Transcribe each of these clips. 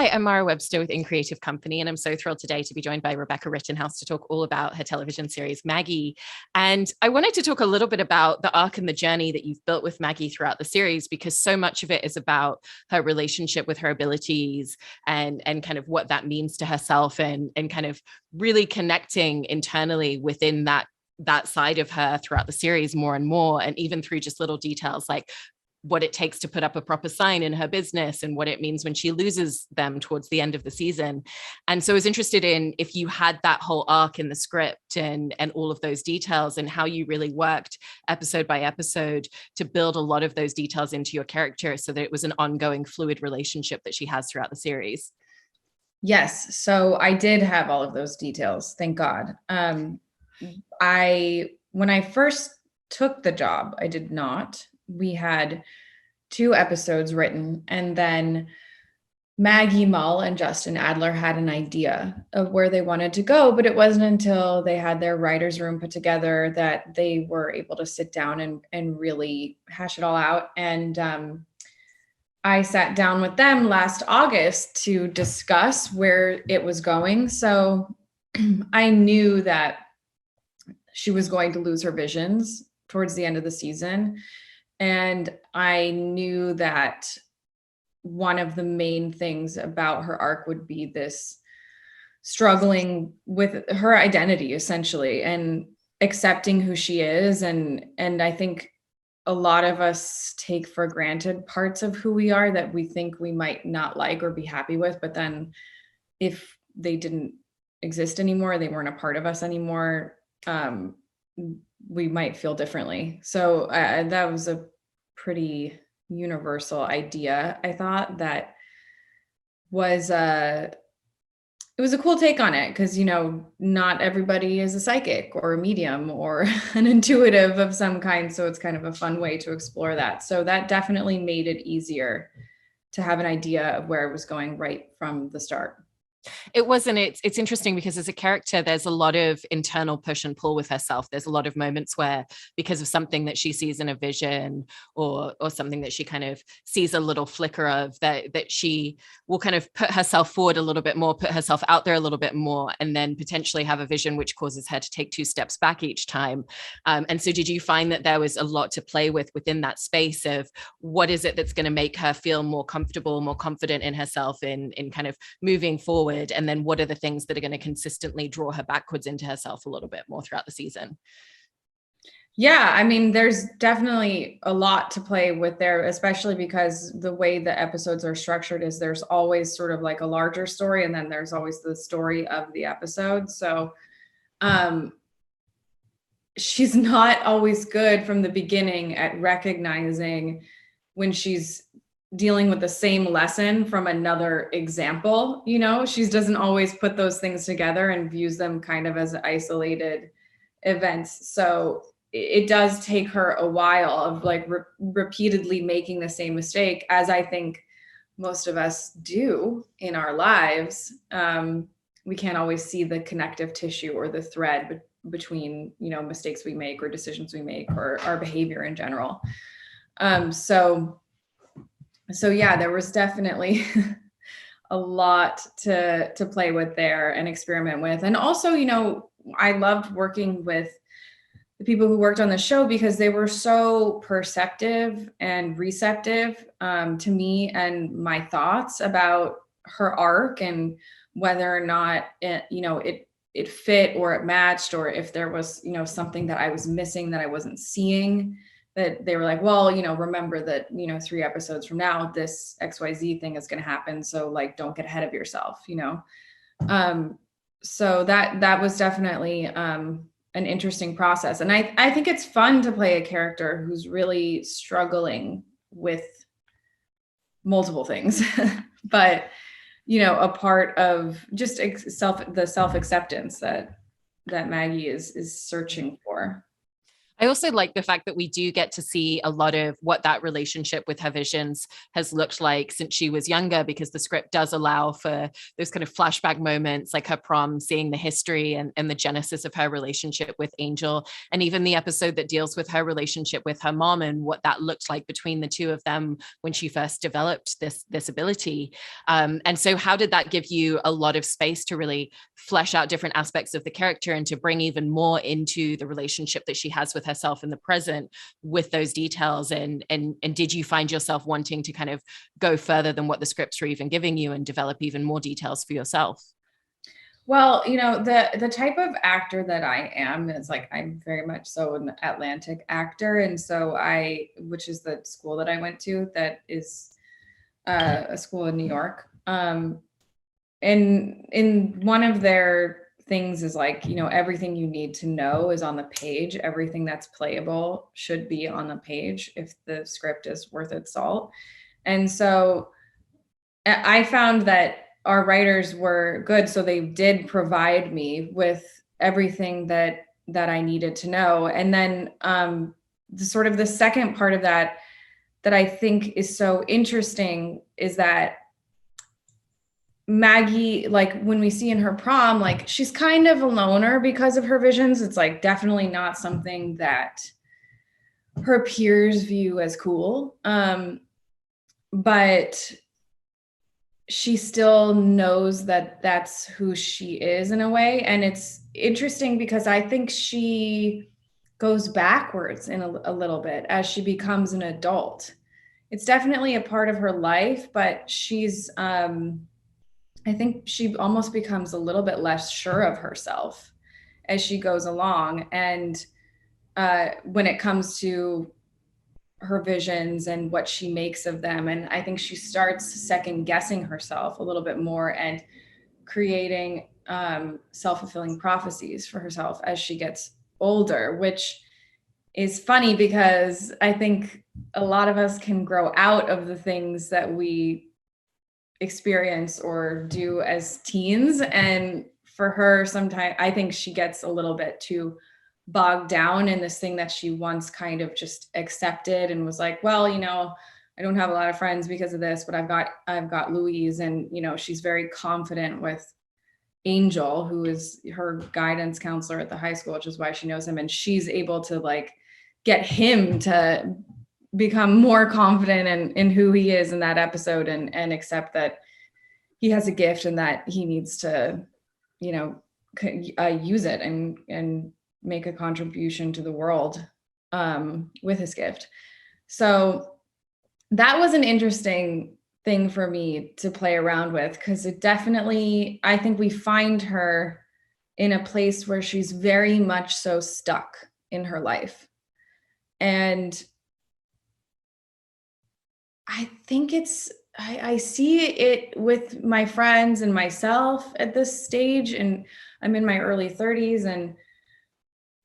Hi, I'm Mara Webster with In Creative Company, and I'm so thrilled today to be joined by Rebecca Rittenhouse to talk all about her television series, Maggie. And I wanted to talk a little bit about the arc and the journey that you've built with Maggie throughout the series, because so much of it is about her relationship with her abilities and kind of what that means to herself and kind of really connecting internally within that side of her throughout the series more and more, and even through just little details like what it takes to put up a proper sign in her business and what it means when she loses them towards the end of the season. And so I was interested in if you had that whole arc in the script and all of those details, and how you really worked episode by episode to build a lot of those details into your character so that it was an ongoing fluid relationship that she has throughout the series. Yes. So I did have all of those details. Thank God. When I first took the job, I did not. We had 2 episodes written, and then Maggie Mull and Justin Adler had an idea of where they wanted to go, but it wasn't until they had their writer's room put together that they were able to sit down and really hash it all out. And I sat down with them last August to discuss where it was going. So I knew that she was going to lose her visions towards the end of the season. And I knew that one of the main things about her arc would be this struggling with her identity, essentially, and accepting who she is. And I think a lot of us take for granted parts of who we are that we think we might not like or be happy with. But then if they didn't exist anymore, they weren't a part of us anymore, we might feel differently. So that was a pretty universal idea. I thought that was it was a cool take on it, because not everybody is a psychic or a medium or an intuitive of some kind, so it's kind of a fun way to explore that. So that definitely made it easier to have an idea of where it was going right from the start. It wasn't. It's interesting because as a character, there's a lot of internal push and pull with herself. There's a lot of moments where, because of something that she sees in a vision or something that she kind of sees a little flicker of, that she will kind of put herself forward a little bit more, put herself out there a little bit more, and then potentially have a vision which causes her to take 2 steps back each time. And so did you find that there was a lot to play with within that space of what is it that's going to make her feel more comfortable, more confident in herself in kind of moving forward? And then what are the things that are going to consistently draw her backwards into herself a little bit more throughout the season? Yeah, I mean, there's definitely a lot to play with there, especially because the way the episodes are structured is there's always sort of like a larger story, and then there's always the story of the episode. So she's not always good from the beginning at recognizing when she's dealing with the same lesson from another example. She doesn't always put those things together and views them kind of as isolated events. So it does take her a while of like repeatedly making the same mistake, as I think most of us do in our lives. We can't always see the connective tissue or the thread between mistakes we make or decisions we make or our behavior in general. So yeah, there was definitely a lot to play with there and experiment with. And also, I loved working with the people who worked on the show because they were so perceptive and receptive to me and my thoughts about her arc, and whether or not it fit or it matched, or if there was something that I was missing that I wasn't seeing. That they were like, well, remember that 3 episodes from now this XYZ thing is going to happen, so like don't get ahead of yourself. So that was definitely an interesting process. And I think it's fun to play a character who's really struggling with multiple things, but a part of just the self-acceptance that Maggie is searching for. I also like the fact that we do get to see a lot of what that relationship with her visions has looked like since she was younger, because the script does allow for those kind of flashback moments, like her prom, seeing the history and the genesis of her relationship with Angel, and even the episode that deals with her relationship with her mom and what that looked like between the two of them when she first developed this ability. And so, how did that give you a lot of space to really flesh out different aspects of the character and to bring even more into the relationship that she has with herself in the present with those details? And did you find yourself wanting to kind of go further than what the scripts were even giving you and develop even more details for yourself? Well, the type of actor that I am is like, I'm very much so an Atlantic actor. And so which is the school that I went to, that is a school in New York. And in one of their things is like, everything you need to know is on the page. Everything that's playable should be on the page if the script is worth its salt. And so I found that our writers were good. So they did provide me with everything that I needed to know. And then the second part of that I think is so interesting is that Maggie, like when we see in her prom, like she's kind of a loner because of her visions. It's like definitely not something that her peers view as cool. But she still knows that that's who she is in a way. And it's interesting because I think she goes backwards in a little bit as she becomes an adult. It's definitely a part of her life, but she's, I think she almost becomes a little bit less sure of herself as she goes along. And when it comes to her visions and what she makes of them. And I think she starts second guessing herself a little bit more and creating self-fulfilling prophecies for herself as she gets older, which is funny because I think a lot of us can grow out of the things that we experience or do as teens. And for her, sometimes I think she gets a little bit too bogged down in this thing that she once kind of just accepted and was like, well, I don't have a lot of friends because of this, but I've got Louise. And, she's very confident with Angel, who is her guidance counselor at the high school, which is why she knows him. And she's able to like get him to become more confident in who he is in that episode and accept that he has a gift and that he needs to, use it and make a contribution to the world with his gift. So that was an interesting thing for me to play around with, because it definitely, I think we find her in a place where she's very much so stuck in her life. And I think I see it with my friends and myself at this stage, and I'm in my early 30s. And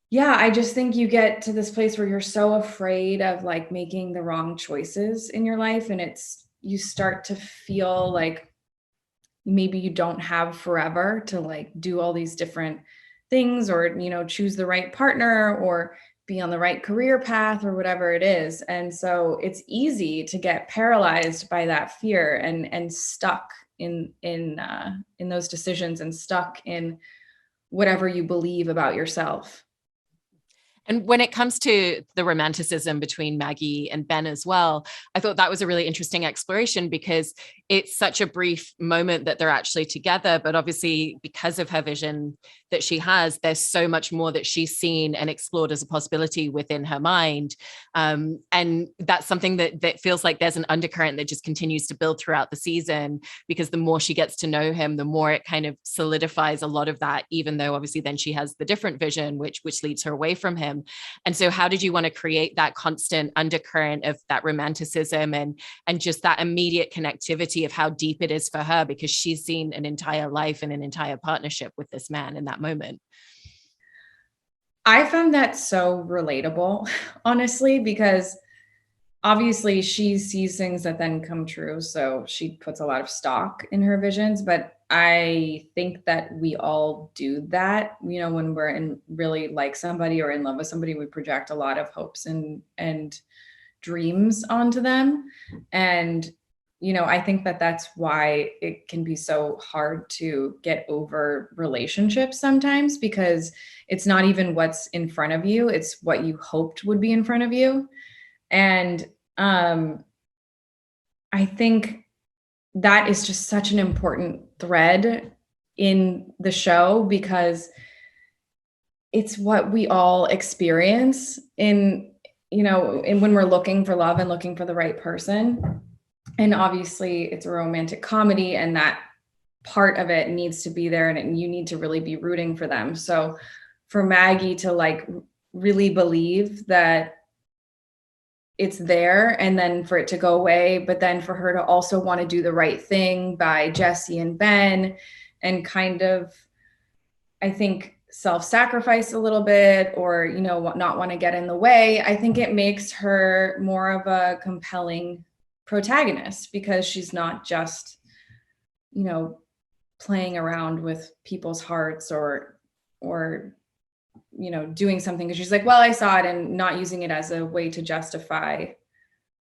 yeah, I just think you get to this place where you're so afraid of like making the wrong choices in your life. And you start to feel like maybe you don't have forever to like do all these different things or, choose the right partner or be on the right career path or whatever it is. And so it's easy to get paralyzed by that fear and stuck in those decisions and stuck in whatever you believe about yourself. And when it comes to the romanticism between Maggie and Ben as well, I thought that was a really interesting exploration, because it's such a brief moment that they're actually together. But obviously, because of her vision that she has, there's so much more that she's seen and explored as a possibility within her mind. And that's something that feels like there's an undercurrent that just continues to build throughout the season, because the more she gets to know him, the more it kind of solidifies a lot of that, even though obviously then she has the different vision, which leads her away from him. And so how did you want to create that constant undercurrent of that romanticism and just that immediate connectivity of how deep it is for her, because she's seen an entire life and an entire partnership with this man in that moment? I found that so relatable, honestly, because obviously she sees things that then come true. So she puts a lot of stock in her visions, but I think that we all do that, you know, when we're in really like somebody or in love with somebody, we project a lot of hopes and dreams onto them. And, you know, I think that that's why it can be so hard to get over relationships sometimes, because it's not even what's in front of you, it's what you hoped would be in front of you. And I think that is just such an important thread in the show, because it's what we all experience in, you know, in when we're looking for love and looking for the right person. And obviously it's a romantic comedy, and that part of it needs to be there, and you need to really be rooting for them. So for Maggie to like really believe that it's there, and then for it to go away, but then for her to also want to do the right thing by Jesse and Ben, and kind of, I think, self-sacrifice a little bit, or, you know, not want to get in the way. I think it makes her more of a compelling protagonist, because she's not just, you know, playing around with people's hearts, or you know, doing something because she's like, well, I saw it, and not using it as a way to justify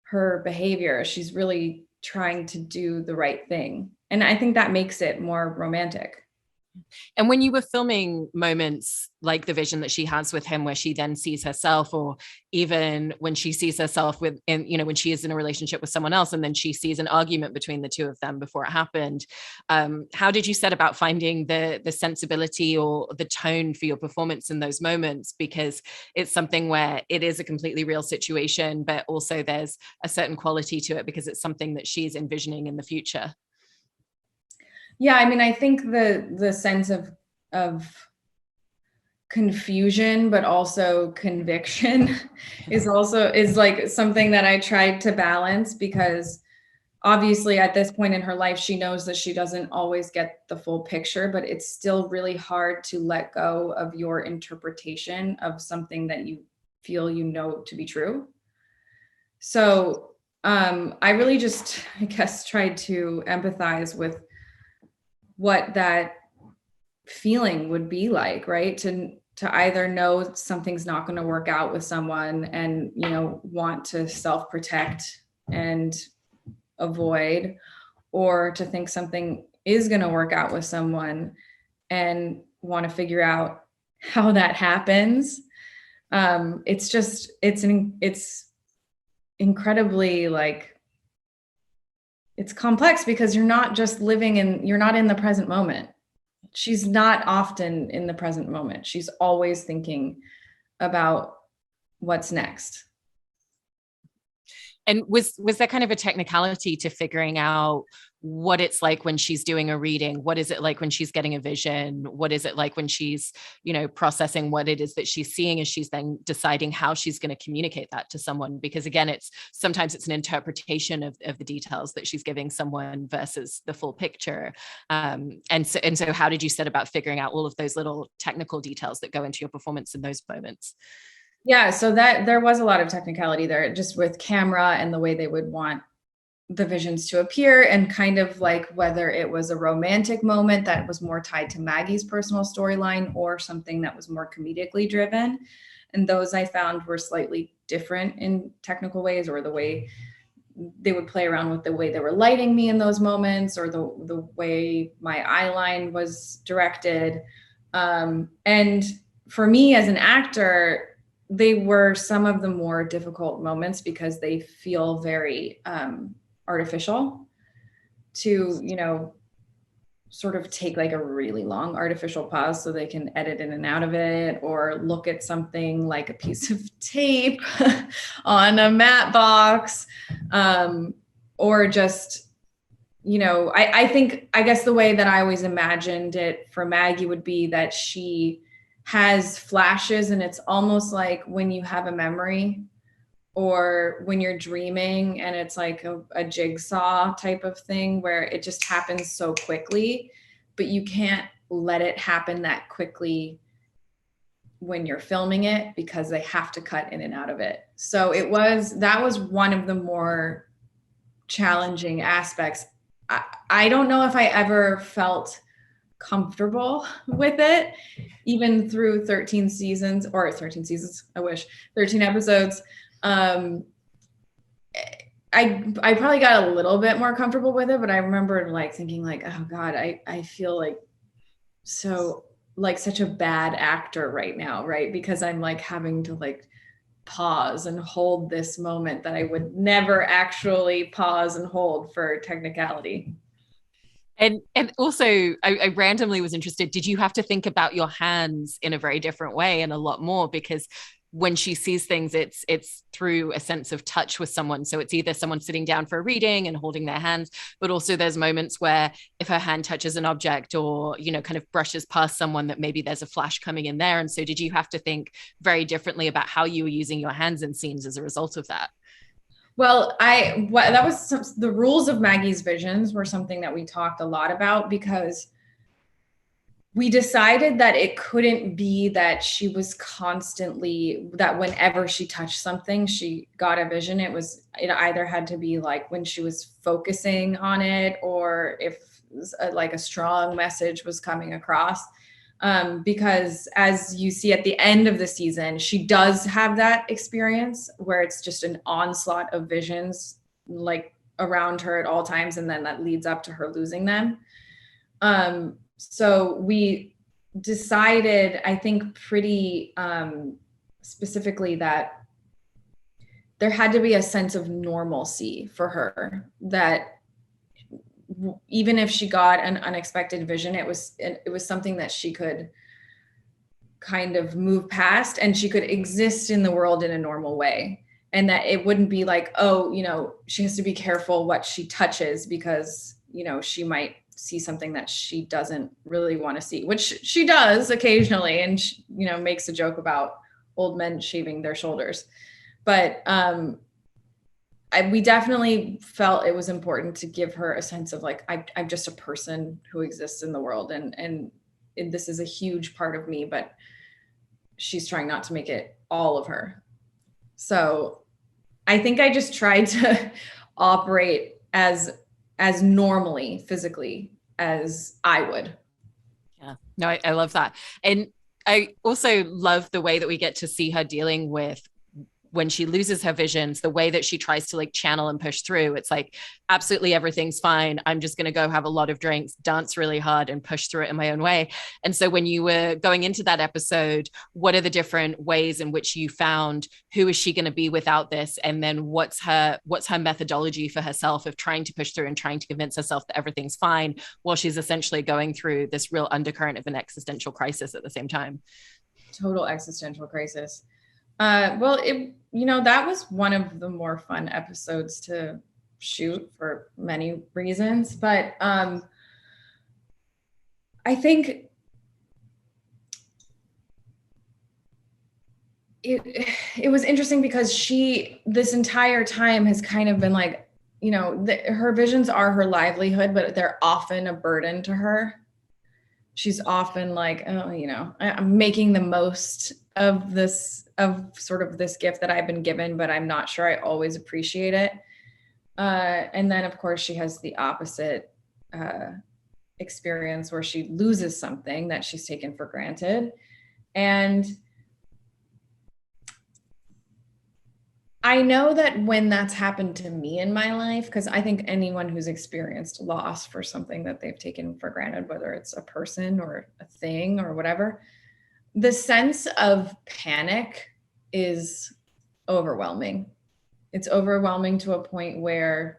her behavior. She's really trying to do the right thing. And I think that makes it more romantic. And when you were filming moments like the vision that she has with him, where she then sees herself, or even when she sees herself with, in, you know, when she is in a relationship with someone else, and then she sees an argument between the two of them before it happened, how did you set about finding the sensibility or the tone for your performance in those moments? Because it's something where it is a completely real situation, but also there's a certain quality to it because it's something that she's envisioning in the future. Yeah, I mean, I think the sense of confusion, but also conviction is like something that I tried to balance, because obviously at this point in her life, she knows that she doesn't always get the full picture, but it's still really hard to let go of your interpretation of something that you feel you know to be true. So I really just, I guess, tried to empathize with what that feeling would be like, right? To either know something's not going to work out with someone, and, you know, want to self-protect and avoid, or to think something is going to work out with someone and want to figure out how that happens. It's incredibly, like, it's complex, because you're not in the present moment. She's not often in the present moment. She's always thinking about what's next. And was there kind of a technicality to figuring out what it's like when she's doing a reading? What is it like when she's getting a vision? What is it like when she's, you know, processing what it is that she's seeing, as she's then deciding how she's going to communicate that to someone? Because again, sometimes it's an interpretation of the details that she's giving someone versus the full picture. And so how did you set about figuring out all of those little technical details that go into your performance in those moments? Yeah, so that there was a lot of technicality there, just with camera and the way they would want the visions to appear, and kind of like whether it was a romantic moment that was more tied to Maggie's personal storyline, or something that was more comedically driven. And those I found were slightly different in technical ways, or the way they would play around with the way they were lighting me in those moments, or the way my eye line was directed. And for me as an actor, they were some of the more difficult moments, because they feel very artificial, to, you know, sort of take like a really long artificial pause so they can edit in and out of it, or look at something like a piece of tape on a matte box, or just, you know, I guess the way that I always imagined it for Maggie would be that she has flashes, and it's almost like when you have a memory, or when you're dreaming, and it's like a jigsaw type of thing, where it just happens so quickly, but you can't let it happen that quickly when you're filming it, because they have to cut in and out of it. So that was one of the more challenging aspects. I don't know if I ever felt comfortable with it, even through 13 seasons, I wish, 13 episodes. I probably got a little bit more comfortable with it, but I remember like thinking like, oh God, I feel like so like such a bad actor right now, right? Because I'm like having to like pause and hold this moment that I would never actually pause and hold for technicality. And also, I randomly was interested. Did you have to think about your hands in a very different way and a lot more? Because when she sees things, it's through a sense of touch with someone. So it's either someone sitting down for a reading and holding their hands, but also there's moments where if her hand touches an object or, you know, kind of brushes past someone, that maybe there's a flash coming in there. And so did you have to think very differently about how you were using your hands in scenes as a result of that? Well, the rules of Maggie's visions were something that we talked a lot about, because we decided that it couldn't be that she was constantly, that whenever she touched something, she got a vision. It either had to be like when she was focusing on it, or if like a strong message was coming across. Because as you see at the end of the season, she does have that experience where it's just an onslaught of visions like around her at all times. And then that leads up to her losing them. So we decided, I think pretty specifically, that there had to be a sense of normalcy for her, that even if she got an unexpected vision, it was something that she could kind of move past, and she could exist in the world in a normal way. And that it wouldn't be like, oh, you know, she has to be careful what she touches, because, you know, she might see something that she doesn't really want to see, which she does occasionally. And she, you know, makes a joke about old men shaving their shoulders. But we definitely felt it was important to give her a sense of like, I'm just a person who exists in the world, and this is a huge part of me, but she's trying not to make it all of her. So I think I just tried to operate as normally physically as I would. Yeah, no, I love that. And I also love the way that we get to see her dealing with when she loses her visions, the way that she tries to like channel and push through. It's like, absolutely everything's fine. I'm just going to go have a lot of drinks, dance really hard, and push through it in my own way. And so when you were going into that episode, what are the different ways in which you found who is she going to be without this? And then what's her methodology for herself of trying to push through and trying to convince herself that everything's fine while she's essentially going through this real undercurrent of an existential crisis at the same time? Total existential crisis. Well, that was one of the more fun episodes to shoot for many reasons, but I think it was interesting because she, this entire time, has kind of been like, you know, her visions are her livelihood, but they're often a burden to her. She's often like, oh, you know, I'm making the most of this, of sort of this gift that I've been given, but I'm not sure I always appreciate it. And then of course she has the opposite experience where she loses something that she's taken for granted. And I know that when that's happened to me in my life, because I think anyone who's experienced loss for something that they've taken for granted, whether it's a person or a thing or whatever, the sense of panic is overwhelming. It's overwhelming to a point where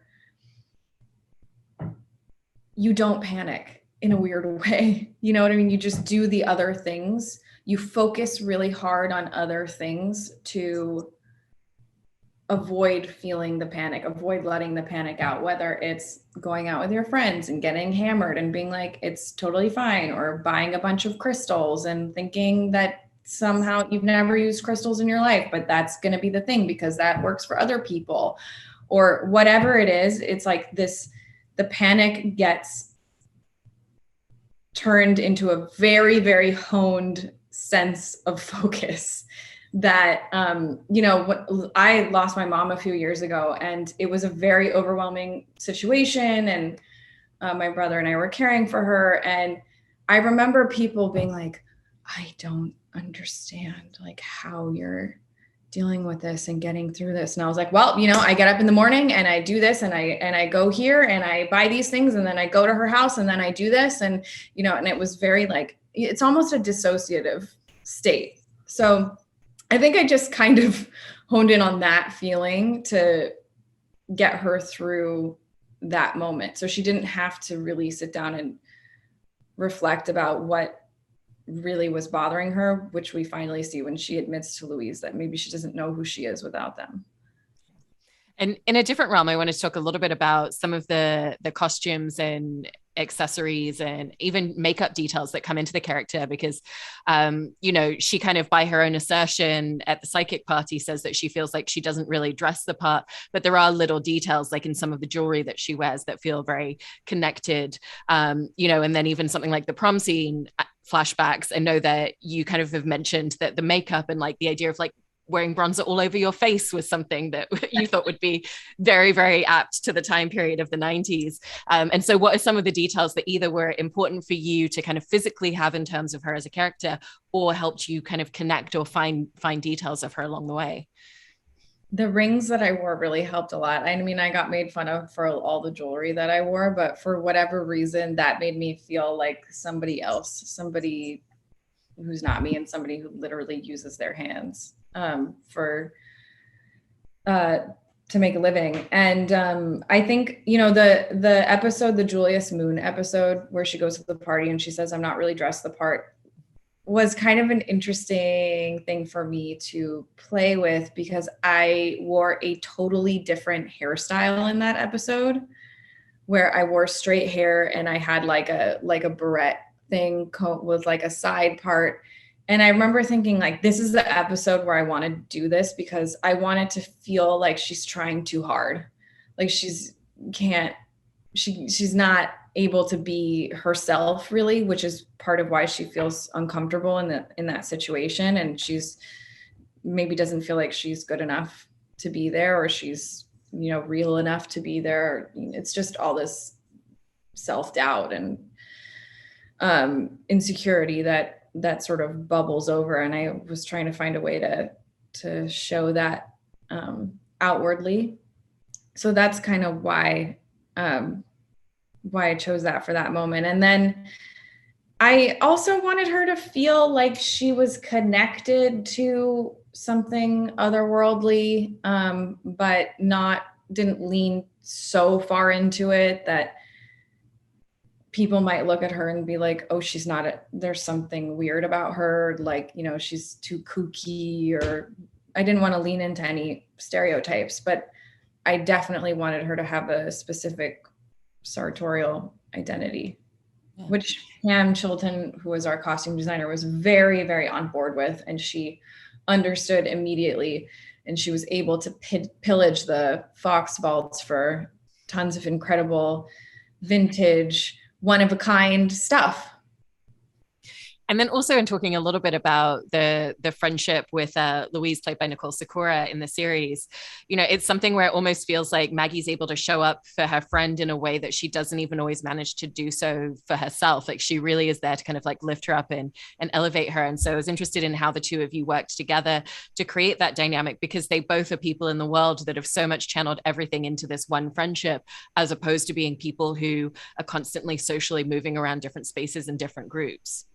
you don't panic in a weird way. You know what I mean? You just do the other things. You focus really hard on other things to avoid feeling the panic, avoid letting the panic out, whether it's going out with your friends and getting hammered and being like, it's totally fine, or buying a bunch of crystals and thinking that somehow you've never used crystals in your life, but that's going to be the thing because that works for other people, or whatever it is. It's like this, the panic gets turned into a very, very honed sense of focus that, I lost my mom a few years ago, and it was a very overwhelming situation. And my brother and I were caring for her. And I remember people being like, I don't understand like how you're dealing with this and getting through this. And I was like, well, I get up in the morning and I do this, and I go here and I buy these things, and then I go to her house and then I do this. And, and it was very like, it's almost a dissociative state. So I think I just kind of honed in on that feeling to get her through that moment. So she didn't have to really sit down and reflect about what really was bothering her, which we finally see when she admits to Louise that maybe she doesn't know who she is without them. And in a different realm, I wanted to talk a little bit about some of the costumes and accessories and even makeup details that come into the character, because she kind of, by her own assertion at the psychic party, says that she feels like she doesn't really dress the part, but there are little details like in some of the jewelry that she wears that feel very connected, and then even something like the prom scene flashbacks. I know that you kind of have mentioned that the makeup and like the idea of like wearing bronzer all over your face was something that you thought would be very, very apt to the time period of the 90s. And so what are some of the details that either were important for you to kind of physically have in terms of her as a character, or helped you kind of connect or find details of her along the way? The rings that I wore really helped a lot. I mean, I got made fun of for all the jewelry that I wore, but for whatever reason, that made me feel like somebody else, somebody who's not me, and somebody who literally uses their hands to make a living. And I think, the episode, the Julius Moon episode, where she goes to the party and she says, I'm not really dressed the part, was kind of an interesting thing for me to play with, because I wore a totally different hairstyle in that episode, where I wore straight hair and I had like a barrette thing with like a side part. And I remember thinking like, this is the episode where I want to do this, because I want it to feel like she's trying too hard. Like she's not able to be herself really, which is part of why she feels uncomfortable in that situation. And she's maybe doesn't feel like she's good enough to be there, or she's, real enough to be there. It's just all this self-doubt and insecurity that sort of bubbles over. And I was trying to find a way to show that outwardly. So that's kind of why I chose that for that moment. And then I also wanted her to feel like she was connected to something otherworldly, but didn't lean so far into it that people might look at her and be like, oh, there's something weird about her. Like, she's too kooky, or I didn't want to lean into any stereotypes, but I definitely wanted her to have a specific sartorial identity, which Pam Chilton, who was our costume designer, was very, very on board with. And she understood immediately. And she was able to pillage the Fox vaults for tons of incredible vintage, one-of-a-kind stuff. And then also in talking a little bit about the friendship with Louise, played by Nicole Sakura in the series, it's something where it almost feels like Maggie's able to show up for her friend in a way that she doesn't even always manage to do so for herself. Like she really is there to kind of like lift her up and elevate her. And so I was interested in how the two of you worked together to create that dynamic, because they both are people in the world that have so much channeled everything into this one friendship, as opposed to being people who are constantly socially moving around different spaces and different groups.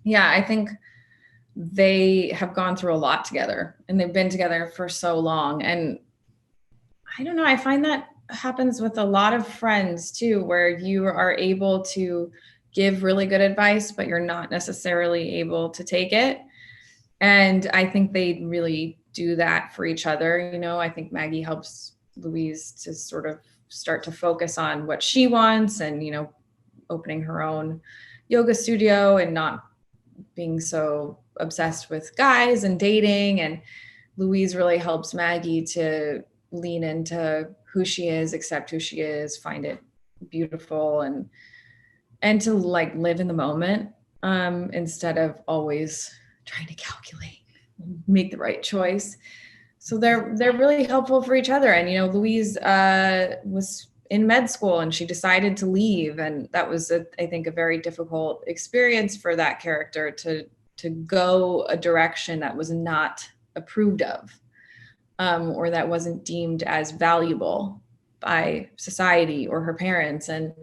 Yeah, I think they have gone through a lot together, and they've been together for so long. And I don't know, I find that happens with a lot of friends too, where you are able to give really good advice, but you're not necessarily able to take it. And I think they really do that for each other. I think Maggie helps Louise to sort of start to focus on what she wants, and, opening her own yoga studio and not being so obsessed with guys and dating. And Louise really helps Maggie to lean into who she is, accept who she is, find it beautiful, and to like live in the moment, instead of always trying to calculate, make the right choice. So they're really helpful for each other. And, Louise was in med school and she decided to leave. And that was, I think, a very difficult experience for that character to go a direction that was not approved of, or that wasn't deemed as valuable by society or her parents. And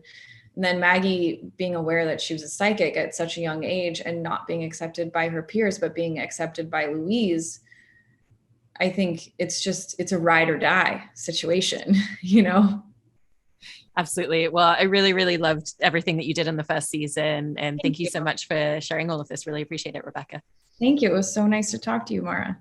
then Maggie being aware that she was a psychic at such a young age and not being accepted by her peers, but being accepted by Louise, I think it's a ride or die situation, you know? Absolutely. Well, I really, really loved everything that you did in the first season. And thank you so much for sharing all of this. Really appreciate it, Rebecca. Thank you. It was so nice to talk to you, Mara.